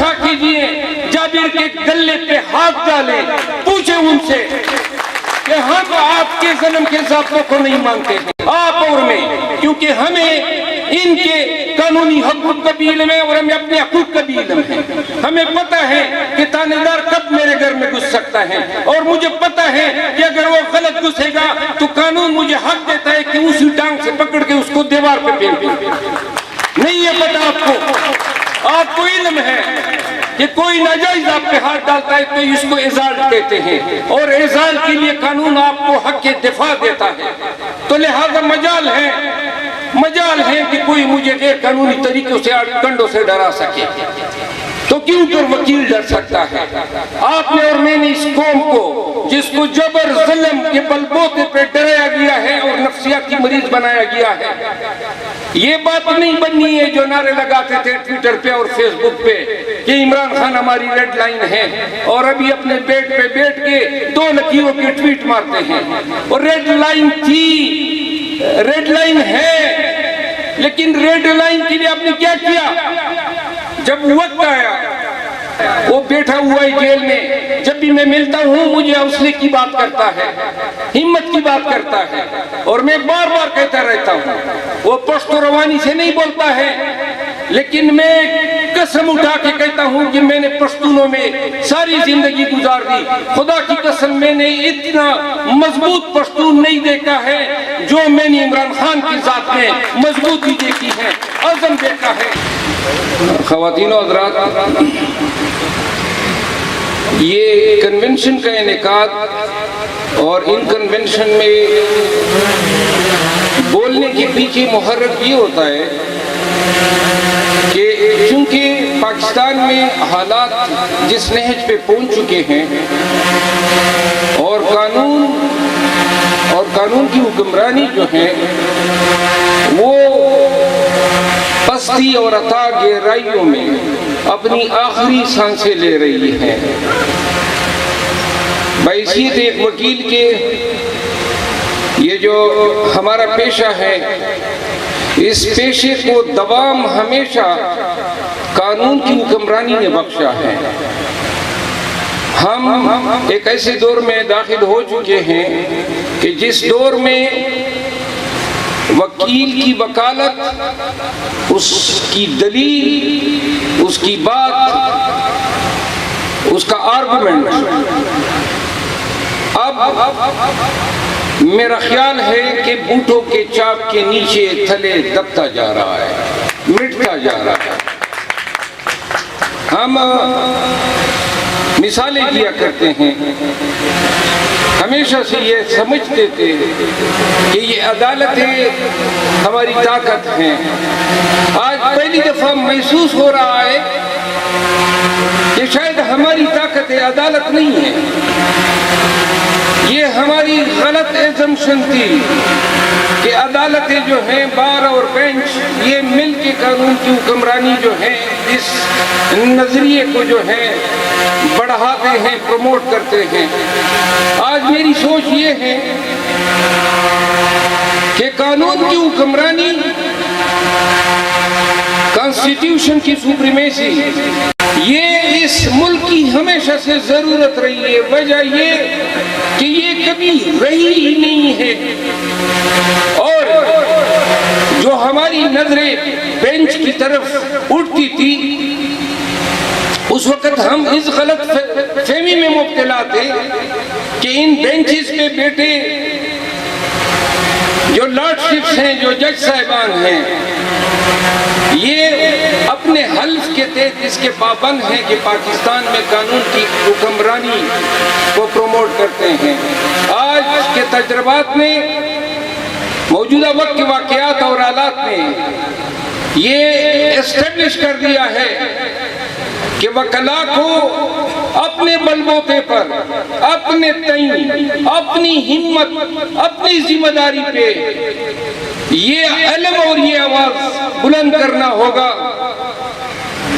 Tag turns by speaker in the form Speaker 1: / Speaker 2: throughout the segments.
Speaker 1: तमाशा कीजिए, जाबिर के गले पे हाथ डालें, पूछे उनसे कि हम आपके जन्म के ज़ाब्तों को नहीं मानते हैं, आप और मैं, क्योंकि हमें इनके कानूनी हकूक का भी इल्म है और हमें अपने हकूक का भी इल्म है। हमें पता है कि थानेदार कब मेरे घर में घुस सकता है, और मुझे पता है कि अगर वो गलत घुसेगा तो कानून मुझे हक देता है कि उसी टांग से पकड़ के उसको दीवार पे फेंक दूं। नहीं है पता आपको? आपको इल्म है कि कोई नाजायज आप पे हाथ डालता है तो इसको इजाल्ट कहते हैं, और इजाल्ट के लिए कानून आपको हक के दिफा देता है। तो लिहाजा मजाल है कि कोई मुझे गैर कानूनी तरीकों से कंडों से डरा सके, तो क्यों कर वकील डर सकता है? आपने और मैंने इस कौम को, जिसको जबर जुल्म के बलबूते पे डराया गया है और नफ्सियाती मरीज बनाया गया है, ये बात नहीं बननी है जो नारे लगाते थे ट्विटर पे और फेसबुक पे कि इमरान खान हमारी रेड लाइन है, और अभी अपने बेड पे बैठ के 2 लकीरों के ट्वीट मारते हैं। और रेड लाइन थी, रेड लाइन है, लेकिन रेड लाइन के लिए आपने क्या किया? जब वक्त आया, वो बैठा हुआ है जेल में, जब भी मैं मिलता हूँ मुझे हौसले की बात करता है, हिम्मत की बात करता है, और मैं बार बार कहता रहता हूँ, वो पश्तो रवानी से नहीं बोलता है, लेकिन मैं कसम उठा के कहता हूँ कि मैंने पश्तूनों में सारी जिंदगी गुजार दी। खुदा की कसम, मैंने इतना मजबूत पश्तून नहीं देखा है जो मैंने इमरान खान की जात में मजबूती देखी है, अज़म देखा है। ख़वातीनो हज़रात, ये कन्वेंशन का इनेकाद और इन कन्वेंशन में बोलने के पीछे मुहर्रक ये होता है कि चूंकि पाकिस्तान में हालात जिस नहज पे पहुंच चुके हैं और कानून की हुक्मरानी जो है वो पस्ती और अता गहराइयों में अपनी आखिरी सांसें ले रही है। बैसियत एक वकील के, ये जो हमारा पेशा है, इस पेशे को दवाम हमेशा कानून की हुक्मरानी ने बख्शा है। हम एक ऐसे दौर में दाखिल हो चुके हैं कि जिस दौर में वकील की वकालत, उसकी दलील, उसकी बात, उसका आर्गुमेंट अब मेरा ख्याल है कि बूटों के चाप के नीचे थले दबता जा रहा है, मिटता जा रहा है। हम मिसालें दिया करते हैं, हमेशा से ये समझते थे कि ये अदालतें हमारी ताकत हैं। आज पहली दफा महसूस हो रहा है कि शायद हमारी ताकत अदालत नहीं है, ये हमारी गलत एजम्पशन थी कि अदालतें जो हैं, बार और बेंच, ये मिल के कानून की हुक्मरानी जो है, इस नजरिए को जो है बढ़ाते हैं, प्रमोट करते हैं। आज मेरी सोच ये है कि कानून की हुक्मरानी, कॉन्स्टिट्यूशन की सुप्रीमेसी, ये इस मुल्क की हमेशा से जरूरत रही है। वजह ये कि ये कभी रही ही नहीं है, और जो हमारी नजरें बेंच की तरफ उठती थी, उस वक्त हम इस गलत फहमी में मुब्तला थे कि इन बेंचेस पे बैठे जो लॉर्डशिप्स हैं, जो जज साहिबान हैं, ये अपने हल्फ के तहत इसके पाबंद हैं कि पाकिस्तान में कानून की हुक्मरानी को प्रमोट करते हैं। आज के तजर्बात में, मौजूदा वक्त के वाक़यात और हालात ने ये एस्टेब्लिश कर दिया है कि वकला को अपने बलबूते पर, अपने तईं, अपनी हिम्मत, अपनी जिम्मेदारी पे ये इल्म और ये आवाज बुलंद करना होगा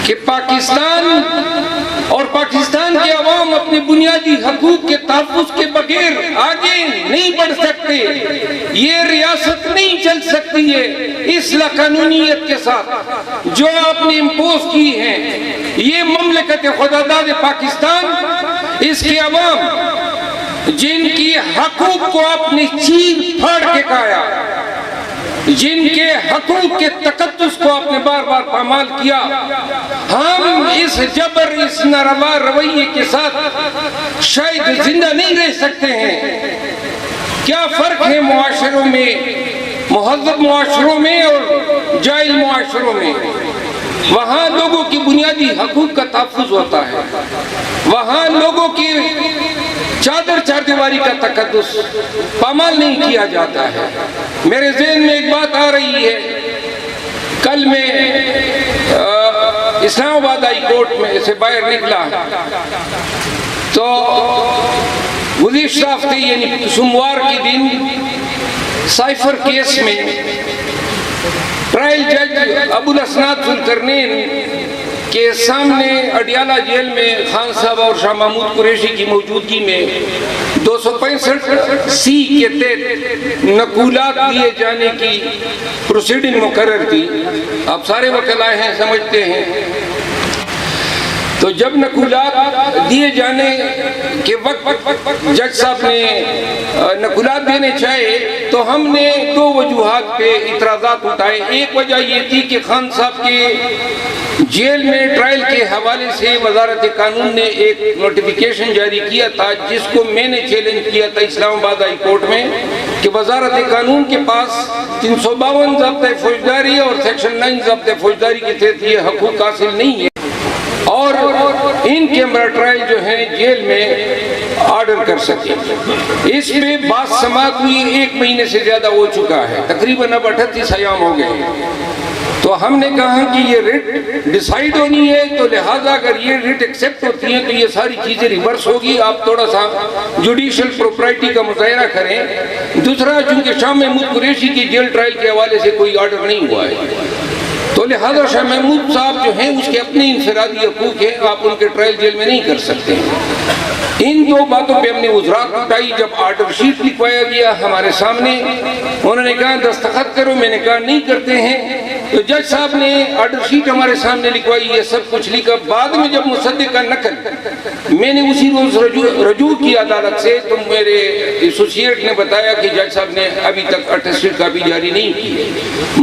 Speaker 1: कि पाकिस्तान और पाकिस्तान के अवाम अवाम अपने बुनियादी हकूक के तहफ़्फ़ुज़ के बगैर आगे नहीं बढ़ सकते। ये रियासत नहीं चल सकती है इस लाकानूनियत के साथ जो आपने इम्पोज की है। ये ममलकत खुदादाद पाकिस्तान, इसके अवाम जिनकी हकूक को आपने चीर फाड़ के खाया, जिनके हकूक के तकद्दुस को आपने बार बार पामाल किया, हम इस जबर, इस नारवा रवैये के साथ शायद जिंदा नहीं रह सकते हैं। क्या फर्क है मुआशरों में, मुहज़्ज़ब मुआशरों में और जाहिल मुआशरों में? वहाँ लोगों की बुनियादी हकूक का तहफ़्फ़ुज़ होता है, वहाँ लोगों की चादर चारदीवारी का तकद्दुस पामाल नहीं किया जाता है। मेरे ज़हन में एक बात आ रही है, कल मैं इस्लामाबाद हाई कोर्ट में से बाहर निकला तो गुज़िश्ता हफ्ते यानी सोमवार के दिन साइफर केस में ट्रायल जज अबुल असनाद ज़ुल्करनैन के सामने अडियाला जेल में खान साहब और शाह महमूद कुरैशी की मौजूदगी में 265C के तहत नकूलात दिए जाने की प्रोसीडिंग मुकर्रर की। आप सारे वकील आए हैं, समझते हैं। तो जब नकूलात दिए जाने के वक्त जज साहब ने नकूलात देने चाहे तो हमने दो वजूहात पे इतराज़ात उठाए। एक वजह ये थी कि खान साहब के जेल में ट्रायल के हवाले से वजारत कानून ने एक नोटिफिकेशन जारी किया था, जिसको मैंने चैलेंज किया था इस्लामाबाद हाई कोर्ट में कि वजारत कानून के पास 352 ज़ब्त फौजदारी और सेक्शन 9 ज़ब्त फौजदारी के तहत ये हकूक हासिल नहीं है और इन कैमरा ट्रायल जो है जेल में ऑर्डर कर सके। इस पे बात समाप्त हुई, 1 महीने से ज्यादा हो चुका है, तकरीबन अब 38 अयाम हो गए। तो हमने कहा कि ये रिट डिसाइड होनी है, तो लिहाजा अगर ये रिट एक्सेप्ट होती है तो ये सारी चीजें रिवर्स होगी। आप थोड़ा सा जुडिशियल प्रोप्राइटी का मुजाहरा करें। दूसरा, चूंकि शाह महमूद कुरैशी की जेल ट्रायल के हवाले से कोई ऑर्डर नहीं हुआ है तो लिहाजा शाह महमूद साहब जो हैं उसके अपने इंफरादी हकूक हैं, आप उनके ट्रायल जेल में नहीं कर सकते। इन दो बातों पे हमने उजरात उठाई। जब ऑर्डर शीट लिखवाया गया हमारे सामने, उन्होंने कहा दस्तखत करो, मैंने कहा नहीं करते हैं। तो जज साहब ने ऑर्डर शीट हमारे सामने लिखवाई, ये सब कुछ लिखा। बाद में जब मुसद्दिक़ का नकल मैंने उसी रोज रजू किया अदालत से, तो मेरे एसोसिएट ने बताया कि जज साहब ने अभी तक अटेस्टेड कापी जारी नहीं की।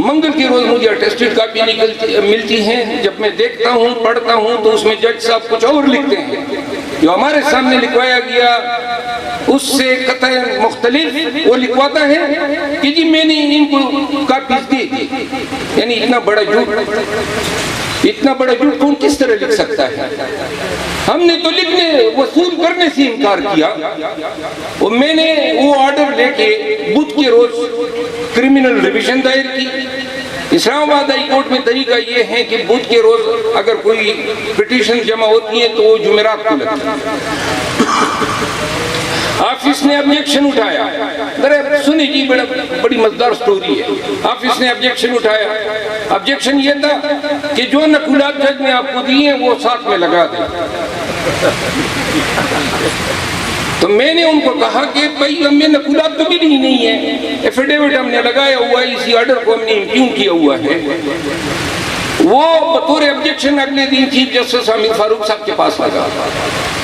Speaker 1: मंगल के रोज मुझे अटेस्टेड कापी मिलती हैं। जब मैं देखता हूँ, पढ़ता हूँ, तो उसमें जज साहब कुछ और लिखते हैं। जो हमारे सामने लिखवाया गया उससे कतई मुख्तलिफ वो लिखवाता है कि जी मैंने इनको कापी दी। यानी इतना बड़ा झूठ कौन किस तरह लिख सकता है? हमने तो लिखने वसूल करने से इनकार किया। और मैंने वो ऑर्डर लेके बुध के रोज क्रिमिनल रिविजन दायर की। इस्लामाबाद हाई कोर्ट में तरीका ये है कि बुध के रोज अगर कोई पिटीशन जमा होती है तो वो जुमेरात को लगती है। ऑफिस ने ऑब्जेक्शन उठाया। अरे सुनिए जी, बड़ी मजेदार स्टोरी है। ऑफिस ने ऑब्जेक्शन उठाया। ऑब्जेक्शन ये था कि जो नकूलात जज ने आपको दिए वो साथ में लगा दें। तो मैंने उनको कहा कि भाई हमें नकूलात तो मिली ही नहीं है, एफिडेविट हमने लगाया हुआ है, इसी ऑर्डर को हमने इम्प्यून किया हुआ है। वो बतौर ऑब्जेक्शन अगले दिन चीफ जस्टिस हामिद फारूक साहब के पास लगा।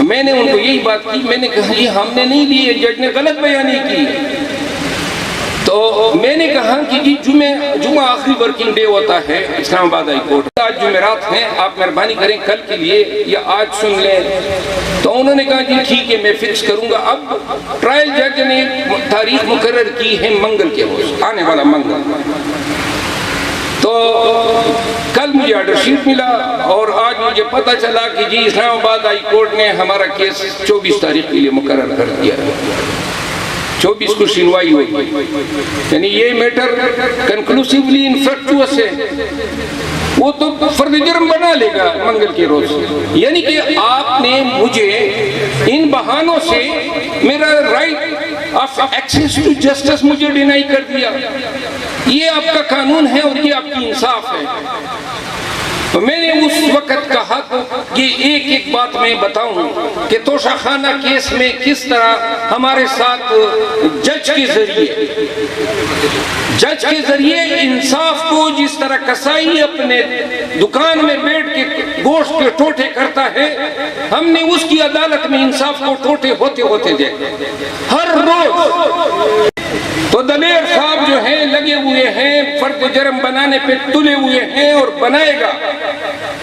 Speaker 1: मैंने उनको यही बात की, मैंने कहा ये हमने नहीं लिए, जज ने गलत बयानी की। तो मैंने कहा कि जी जुमा आखिरी वर्किंग डे होता है इस्लामाबाद हाई कोर्ट, आज जुमेरात हैं, आप मेहरबानी करें कल के लिए या आज सुन लें। तो उन्होंने कहा जी ठीक है, मैं फिक्स करूंगा। अब ट्रायल जज ने तारीख मुकर्रर की है मंगल के रोज, आने वाला मंगल। तो कल मुझे ऑर्डर शीट मिला और आज मुझे पता चला कि जी इस्लामाबाद हाई कोर्ट ने हमारा केस 24 तारीख के लिए मुकर्रर कर दिया। 24 को सुनवाई होगी। यानी ये मैटर कंक्लूसिवली इनफ्रक्चुअस है, वो तो फर्द जुर्म बना लेगा मंगल के रोज। यानी कि आपने मुझे इन बहानों से मेरा right of access to justice मुझे डिनाई कर दिया। ये आपका कानून है और ये आपकी इंसाफ है। तो मैंने उस वक्त कहा कि एक एक बात मैं बताऊं कि तोशाखाना केस में किस तरह हमारे साथ जज के जरिए इंसाफ को जिस तरह कसाई अपने दुकान में बैठ के गोश्त के टोटे करता है, हमने उसकी अदालत में इंसाफ को टोटे होते होते देखे हर रोज। तो दलेर साहब जो हैं लगे हुए हैं, फर्द जर्म बनाने पे तुले हुए हैं और बनाएगा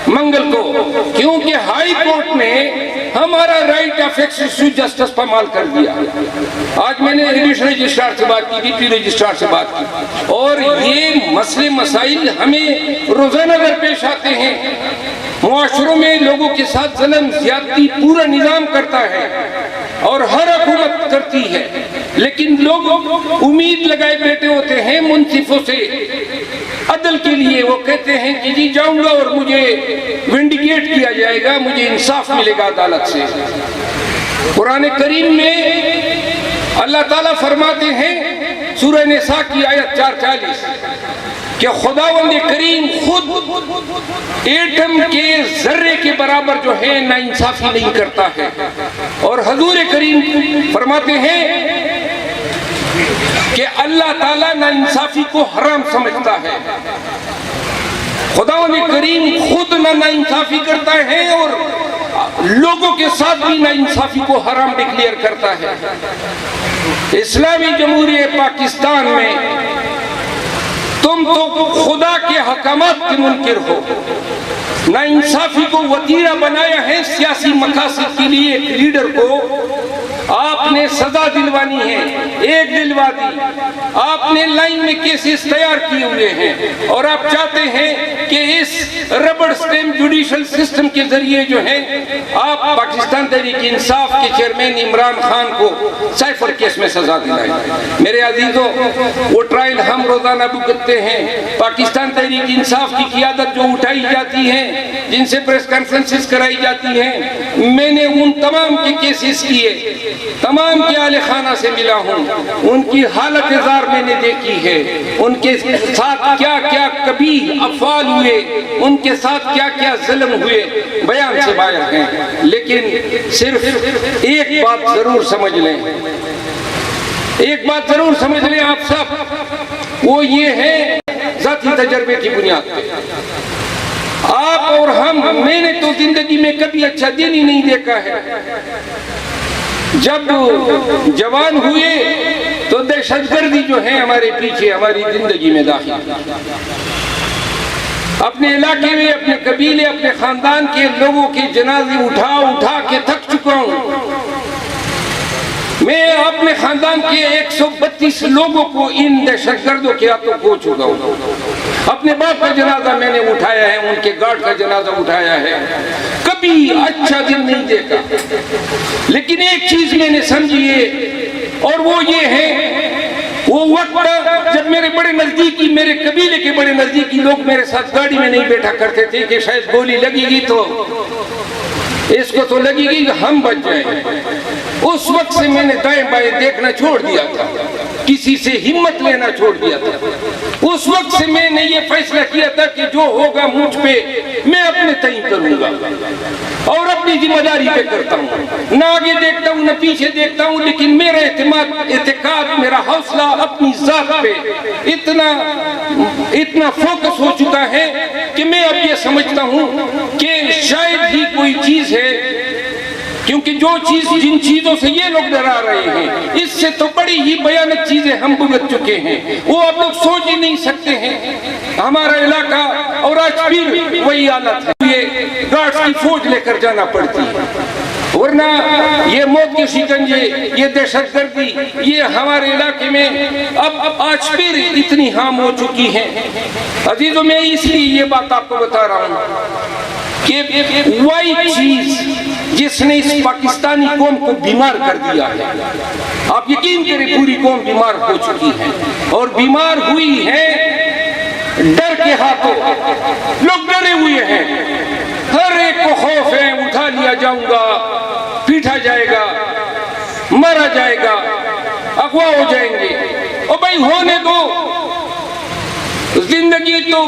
Speaker 1: मंगल को, क्योंकि हाई कोर्ट ने हमारा right of access to justice पामाल कर दिया। आज मैंने एडिशनल रजिस्ट्रार से बात की, डिप्टी रजिस्ट्रार से बात की, और ये मसले मसाइल हमें रोजाना दरपेश आते हैं। मुआशरों में लोगों के साथ जुल्म ज्यादती पूरा निजाम करता है और हर हुकूमत करती है, लेकिन लोग उम्मीद लगाए बैठे होते हैं मुंसिफों से अदल के लिए। वो कहते हैं कि जी जाऊंगा और मुझे विंडिकेट किया जाएगा, मुझे इंसाफ मिलेगा अदालत से। कुरान करीम में अल्लाह ताला फरमाते हैं सूरह निसा की आयत 440 कि खुदावंद करीम खुद एटम के जर्रे के बराबर जो है ना इंसाफी नहीं करता है। और हजूर करीम फरमाते हैं कि अल्लाह ताला ना इंसाफी को हराम समझता है। खुदावंद करीम खुद ना इंसाफी करता है और लोगों के साथ भी ना इंसाफी को हराम डिक्लेयर करता है। इस्लामी जमहूरिया पाकिस्तान में तुम तो खुदा के हकामात के मुनकिर हो, ना इंसाफी को वतीरा बनाया है सियासी मकासद के लिए। एक लीडर को आपने सजा दिलवानी है, एक दिलवा दी, आपने लाइन में केसेस तैयार किए हुए हैं और आप चाहते हैं कि इस रबड़ स्टैम्प जुडिशल सिस्टम के जरिए जो है आप पाकिस्तान तहरीक इंसाफ के चेयरमैन इमरान खान को साइफर केस में सजा दिलाएं। मेरे अजीजों, वो ट्रायल हम रोजाना भुगतते हैं। पाकिस्तान तहरीक इंसाफ की क़ियादत जो उठाई जाती है, जिनसे प्रेस कॉन्फ्रेंसेस कराई जाती हैं, मैंने उन तमाम के केसेस किए, तमाम के आले खाना से मिला हूँ, उनकी हालत जार मैंने देखी है, उनके साथ क्या क्या कभी अफवाल हुए, उनके साथ क्या क्या जुल्म हुए, बयान से बाहर हैं। लेकिन सिर्फ एक बात जरूर समझ लें, एक बात जरूर समझ लें आप सब, वो ये है जाती तजर्बे की बुनियाद पे आप और हम, मैंने तो जिंदगी में कभी अच्छा दिन ही नहीं देखा है। जब जवान हुए तो दहशतगर्दी जो है हमारे पीछे हमारी जिंदगी में दाखिल, अपने इलाके में अपने कबीले अपने खानदान के लोगों के जनाजे उठा उठा के थक चुका हूँ। मैं अपने खानदान के 132 लोगों को इन दहशतगर्दों के हाथों खो चुका हूँ। अपने बाप का जनाजा मैंने उठाया है, उनके गार्ड का जनाजा उठाया है, कभी अच्छा दिन नहीं देखा। लेकिन एक चीज मैंने समझी है, और वो ये है, वो वक्त जब मेरे बड़े नजदीकी, मेरे कबीले के बड़े नजदीकी लोग मेरे साथ गाड़ी में नहीं बैठा करते थे कि शायद गोली लगेगी तो इसको तो लगेगी हम बच जाए। उस वक्त से मैंने दाएं बाएं देखना छोड़ दिया था, किसी से हिम्मत लेना छोड़ दिया था। उस वक्त से मैंने ये फैसला किया था कि जो होगा मुझ पे मैं अपने तय करूंगा और अपनी जिम्मेदारी पे करता हूँ, ना आगे देखता हूँ ना पीछे देखता हूँ। लेकिन मेरा एतकाद, मेरा हौसला अपनी जात पे इतना फोकस हो चुका है कि मैं अब ये समझता हूँ कि शायद ही कोई चीज है, क्योंकि जो चीज जिन चीजों से ये लोग डरा रहे हैं, इससे तो बड़ी ही भयानक चीजें हम भुगत चुके हैं, वो आप लोग सोच ही नहीं सकते हैं। हमारा इलाका और आज फिर वही हालत है, ये गार्ड्स की फौज लेकर जाना पड़ती है, वरना ये मौत के शिकंजे, ये दहशतगर्दी, ये हमारे इलाके में अब आज फिर इतनी हाम हो चुकी है। अजीजों, मैं इसलिए ये बात आपको बता रहा हूँ कि वही चीज जिसने इस पाकिस्तानी कौम को बीमार कर दिया है, आप यकीन करें पूरी कौम बीमार हो चुकी है और बीमार हुई है डर के हाथों। लोग डरे हुए हैं, हर एक को खौफ है, उठा लिया जाऊंगा, पीटा जाएगा, मारा जाएगा, अगवा हो जाएंगे। और भाई होने दो, जिंदगी तो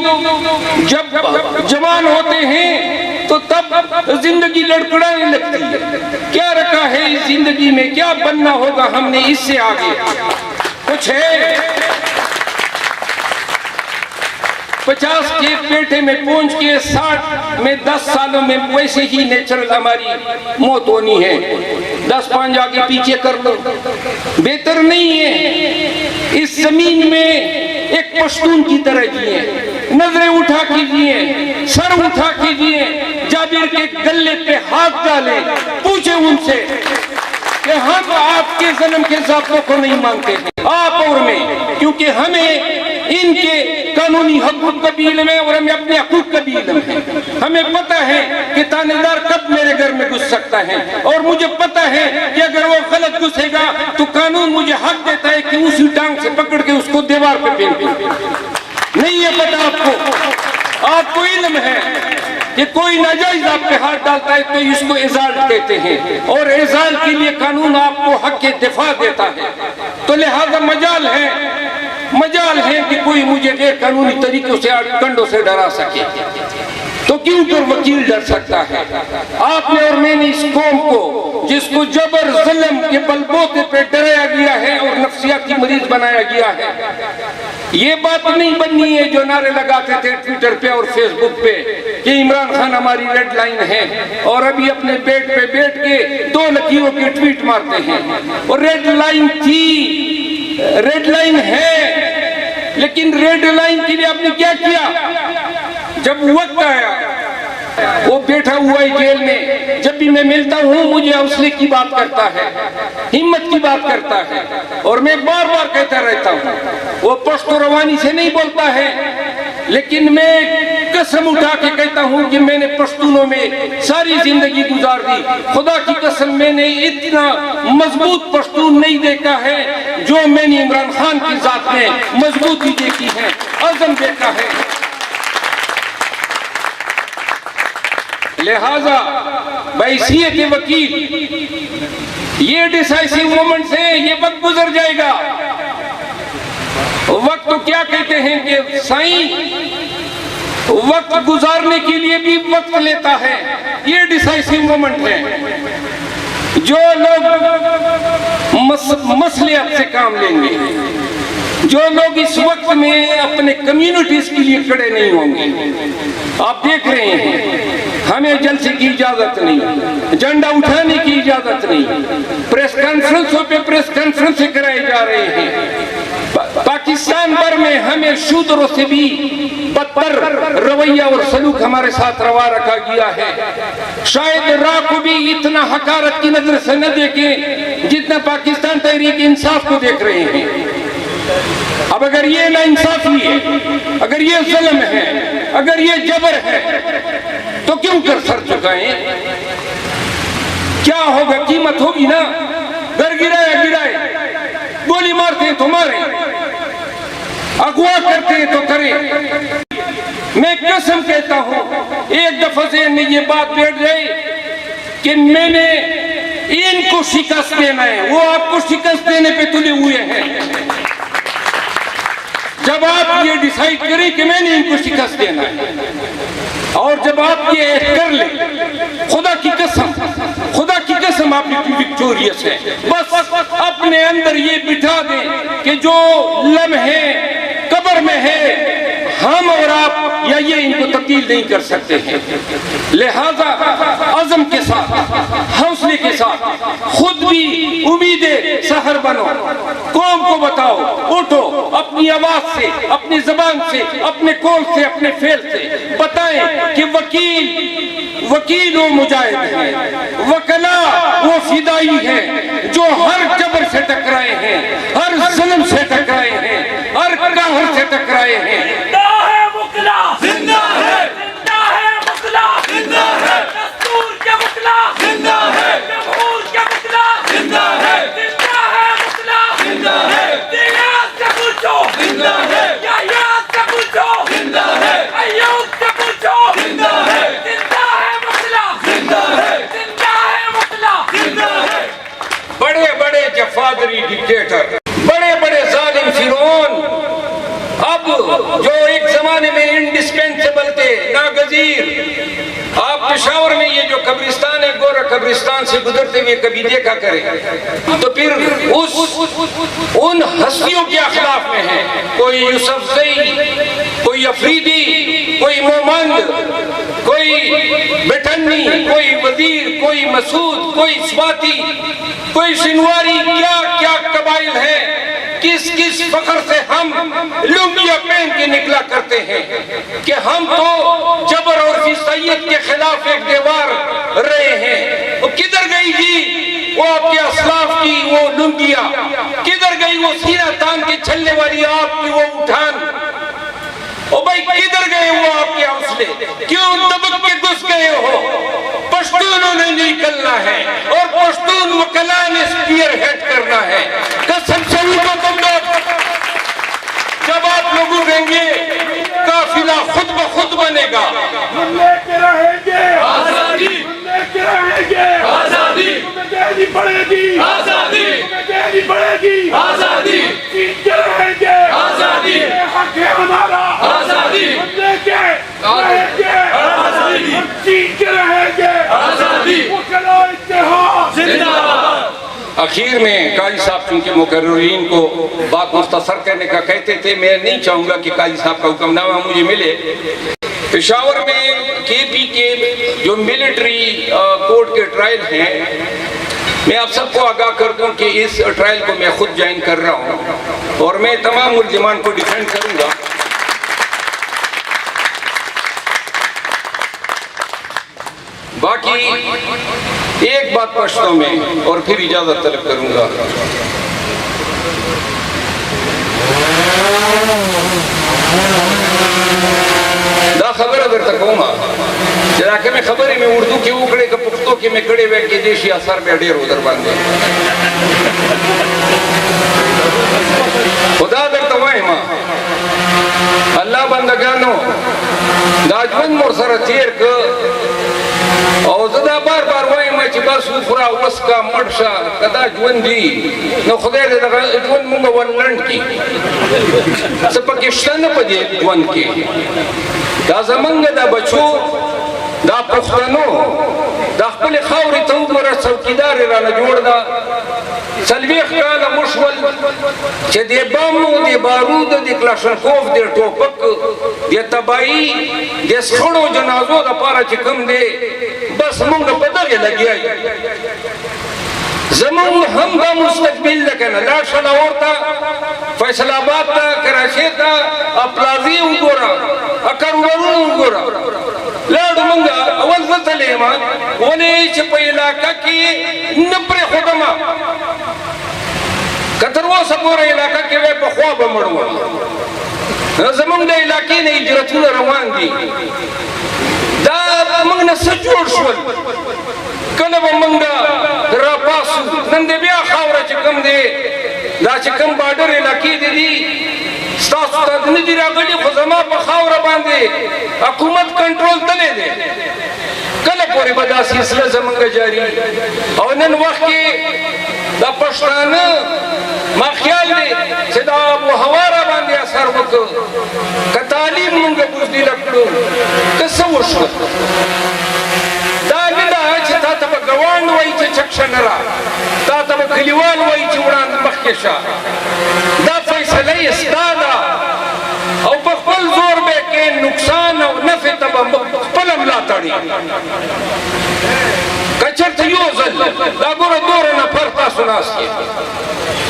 Speaker 1: जब जवान होते हैं तो तब जिंदगी लड़खड़ाने लगती है। क्या रखा है इस जिंदगी में, क्या बनना होगा हमने इससे आगे कुछ है? 50 के पेटे में पहुंच के 60 में 10 सालों में वैसे ही नेचुरल हमारी मौत होनी है। 10-5 आगे पीछे कर लो, बेहतर नहीं है। इस जमीन में एक पश्तून की तरह जिए, नजरें उठा कीजिए, सर उठा कीजिए, जाबिर के गले पे हाथ डाले, पूछे उनसे कि हम आपके जन्म के ज़ाब्तों को नहीं मानते हैं, आप और मैं, क्योंकि हमें इनके कानूनी हकूक का भी इल्म है और हमें अपने हकूक का भी इल्म है। हमें पता है कि थानेदार कब मेरे घर में घुस सकता है और मुझे पता है कि अगर वो गलत घुसेगा तो कानून मुझे हक देता है कि उसी टांग से पकड़ के उसको दीवार पे फेंक दूं। नहीं है पता आपको? आपको इल्म है कि कोई नाजायज आप पे हाथ डालता है तो इसको इजाल कहते हैं और इजाल के लिए कानून आपको हक के दिफा देता है। तो लिहाजा मजाल है कि कोई मुझे गैर कानूनी तरीकों से कंडों से डरा सके, तो क्यों कर वकील डर सकता है? आपने और मैंने इस कौम को जिसको जबर जुल्म के बलबूते पे डराया गया है और नफ्सियाती मरीज बनाया गया है, ये बात नहीं बननी है जो नारे लगाते थे ट्विटर पे और फेसबुक पे कि इमरान खान हमारी रेड लाइन है और अभी अपने बेड पे बैठ के 2 लकीरों के ट्वीट मारते हैं। और रेड लाइन थी, रेड लाइन है, लेकिन रेड लाइन के लिए आपने क्या किया? जब वक्त आया, वो बैठा हुआ है जेल में, जब भी मैं मिलता हूँ मुझे हौसले की बात करता है, हिम्मत की बात करता है और मैं बार बार कहता रहता हूँ। वो पश्तो रवानी से नहीं बोलता है, लेकिन मैं कसम उठा के कहता हूँ कि मैंने पश्तूनों में सारी जिंदगी गुजार दी। खुदा की कसम मैंने इतना मजबूत पश्तून नहीं देखा है जो मैंने इमरान खान की जात में मजबूती देखी है, अज़म देखा है। लिहाजा बैसियत के वकील, ये डिसाइसिव मोमेंट से ये वक्त गुजर जाएगा। वक्त तो क्या कहते हैं कि साईं वक्त गुजारने के लिए भी वक्त लेता है, ये डिसाइसिव मोमेंट है। जो लोग मसलियत से काम लेंगे, जो लोग इस वक्त में अपने कम्युनिटीज के लिए खड़े नहीं होंगे। आप देख रहे हैं हमें जलसे की इजाजत नहीं, झंडा उठाने की इजाजत नहीं, प्रेस कॉन्फ्रेंसों पे प्रेस कॉन्फ्रेंस कराए जा रहे हैं। पाकिस्तान भर में हमें शूद्रों से भी बदतर रवैया और सलूक हमारे साथ रवा रखा गया है। शायद राह को भी इतना हकारत की नजर से न देखें जितना पाकिस्तान तहरीक इंसाफ को देख रहे हैं। अब अगर ये नाइंसाफी है, अगर ये जुल्म है, अगर ये जबर है, तो क्यों कर सर झुकाएं? क्या होगा? कीमत होगी ना। घर गिराए, गोली मारते हैं तो मारे, अगवा करते हैं तो करें। मैं कसम कहता हूं, एक दफा से ये बात बैठ जाए कि मैंने इनको शिकस्त देना है, वो आपको शिकस्त देने पे तुले हुए हैं। जब आप ये डिसाइड करें कि मैंने इनको शिकस्त देना है और जब आप ये कर ले, खुदा की कसम आप विक्टोरियस है। बस अपने अंदर ये बिठा दें कि जो लम्हे कब्र में है हम और आप या ये इनको तब्दील नहीं कर सकते हैं। लिहाजा अज़म के साथ, हौसले के साथ खुद भी उम्मीदें सहर बनो, कौम को बताओ, उठो, अपनी आवाज से, अपनी जबान से, अपने कौल से, अपने फेल से बताएं कि वकील वो मुजाहिद है, वकला वो फिदाई है जो हर जबर से टकराए हैं, हर जुल्म से टकराए हैं, हर कहर से टकराए हैं।
Speaker 2: जिंदा है, जिंदा है मुकला, जिंदा है दस्तूर के मुकला, जिंदा है जमहूर के मुकला, जिंदा है मुकला, जिंदा है दियात से पूछो, जिंदा है यायात से पूछो, जिंदा है अय्यूब से पूछो, जिंदा है मुकला, जिंदा है मुकला, जिंदा है।
Speaker 1: बड़े बड़े जफादरी डिक्टेटर, बड़े बड़े जालिम फिरौन अब जो एक कब्रिस्तान है, गोरा कब्रिस्तान से गुजरते हुए कभी देखा करें तो फिर उन हस्तियों के खिलाफ में है, कोई यूसुफजई, कोई अफरीदी, कोई मोहम्मद, कोई बेटन्नी, कोई वजीर, कोई मसूद, कोई स्वाति, कोई सिनवारी, क्या क्या कबाइल है, किस किस फख्र से हम लुंगियां पहन के निकला करते हैं कि हम तो जबर और फिसैयत के खिलाफ एक दीवार रहे हैं। वो किधर गई जी वो आपके असलाफ की वो लुंगियां, किधर गई वो सीना तान के चलने वाली आपकी वो उठान? ओ भाई किधर गए वो आपके हौसले? क्यों दबक के घुस गए हो? पश्तूनों ने निकलना है और पश्तून वकला ने स्पीयर हेड करना है। कसम से उनको तुम लोग जब आप लोग उठेंगे काफिला खुद ब खुद बनेगा।
Speaker 3: हम लेके रहेंगे आजादी, लेके रहेंगे
Speaker 2: आजादी,
Speaker 3: तुम्हें देनी पड़ेगी
Speaker 2: आजादी,
Speaker 3: तुम्हें देनी पड़ेगी
Speaker 2: आजादी,
Speaker 3: जीतते रहेंगे
Speaker 2: आजादी,
Speaker 3: ये हक है हमारा
Speaker 2: आजादी,
Speaker 3: हम लेके रहेंगे
Speaker 2: आजादी,
Speaker 3: हम जीतते रहेंगे
Speaker 2: आजादी,
Speaker 3: वकला इत्तेहाद
Speaker 2: जिंदाबाद।
Speaker 1: आखिर में काजी साहब चूंकि मुकर्रीन को बात मुख्तसर करने का कहते थे, मैं नहीं चाहूंगा कि काजी साहब का हुक्मनामा मुझे मिले। पेशावर में केपी के जो मिलिट्री कोर्ट के ट्रायल हैं, मैं आप सबको आगाह कर दूं कि इस ट्रायल को मैं खुद ज्वाइन कर रहा हूं और मैं तमाम मुल्जिमान को डिफेंड करूंगा। बाकी एक बात पश्तो में और फिर इजाजत तलब करूंगा। दा खबर अगर तक जरा के मैं खबर है मैं उर्दू के उकड़े का पुख्तों के मैं कड़े हुए के देशी असर में अडेर उधर बांधे खुदा अगर तवाए माँ अल्लाह बंदगानो दाजवन मोर सर तीर का और ज़दा बार बार वाई मैं चिबास उफरा उसका मर्शा कदा जुन दी न खुदे दे दगा जुन मुंगा वन लंड की सब पाकिस्तान पजे जुन की दा ज़मंग दा बच्चों दा पुख्तनो दा खपल खावरी तो मरा चौकीदार राना जोड़ दा सलवीख काला मुश्वल चे दे बमो दे बारूद दे क्लाशनकोव दे टोपक दे तबाई दे सखड़ो जनाजो दा पारा चे कम दे बस मुंग बदल लगी आई जमून हम का मुस्तकबिल लकना लाशला औरता फैसलाबाद ता कराची ता अपलाजी उगोरा अकर वरू उगोरा लाडू मंगा अवल फतलेमा वने च इलाका की नपरे खुदमा कतरवा सपोरे इलाका के वे बखवा बमड़वा जमून दे इलाके ने हिजरतुन रवान दी दा मंगना सजोड़ शवल कलब मंगा रापासु नंदे बिया खावरा चकम दे दा चकम बॉर्डर इलाके दे दी स्टाफ तदनी दी रागली खजमा पर खावरा बांधे हुकूमत कंट्रोल तले दे कल पूरे बदा सिलसिला जमंगा जारी और नन वक्त के दा पश्तान मा ख्याल दे सदा वो हवारा बांधे असर वक का तालीम मंगा बुझदी लकड़ो कसवश दा बिदा छता तब गवान वई च चक्षनरा ता तब खलीवाल वई च उड़ान मखकेशा दा फैसला इस्तादा और पखपल जोर बे के नुकसान और नफे तब पलम लाताड़ी कचर थियो जल लागोर दोर न फरता सुनास के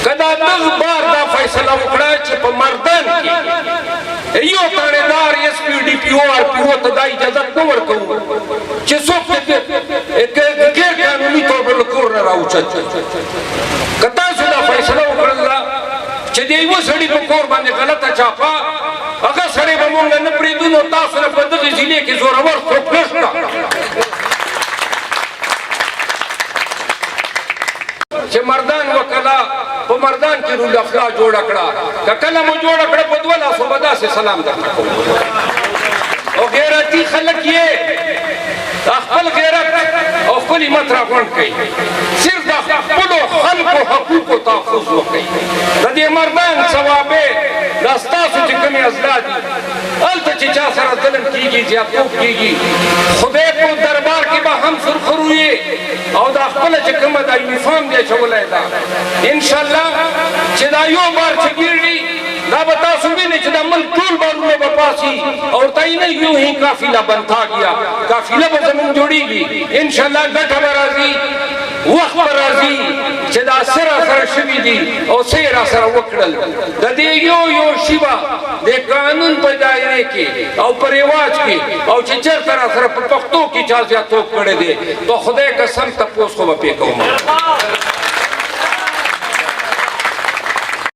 Speaker 1: कदा दग बार दा फैसला उकड़ा च मर्दन की यो थानेदार एसपीडीपीओ और पीओ तदा इजाजत न वर्कू च सोप एक गैर कानूनी तौर पर कोर न राउच कदा सुदा फैसला उकड़ला च देवो सड़ी पर कोर बांधे गलत छापा अगर सड़े बमोंगा न प्रीदुन और तासर बदल जिले के जोरावर सोपनस्टा चे मर्दान वकला वो मर्दान की रूल अफला जोड़ अकड़ा ककला मो जोड़ अकड़ा बदवला सो बदा से सलाम तक और गैरती खलक ये अखल गैरत और कुल मत रावण कई सिर्फ अखलो खल को हकूक को محفوظ وکړي د دې مردان ثوابه راستاسو چې کومې ازلاد هلته چې چا سره ظلم کیږي زیاتوب کیږي خدای په دربار کې به هم سرخروي او دا خپل چې کومه د یونیفارم دی چولای دا انشاءالله چې دا یو بار چې ګیري دا بتا سوینه چې د ملک ټول باندې به پاسي اور تای نه یو هی قافله بنتا گیا قافله به زمون جوړیږي انشاءالله ګټه راځي وخت راځي چې دا سره شوي دي او سره سره وکړل د دې یو شیبا د قانون په دایره کې او په رواج کې او چې چرته سره په پښتو کې چا زیاتو کړی دي تو خدای قسم تاسو خو به کوم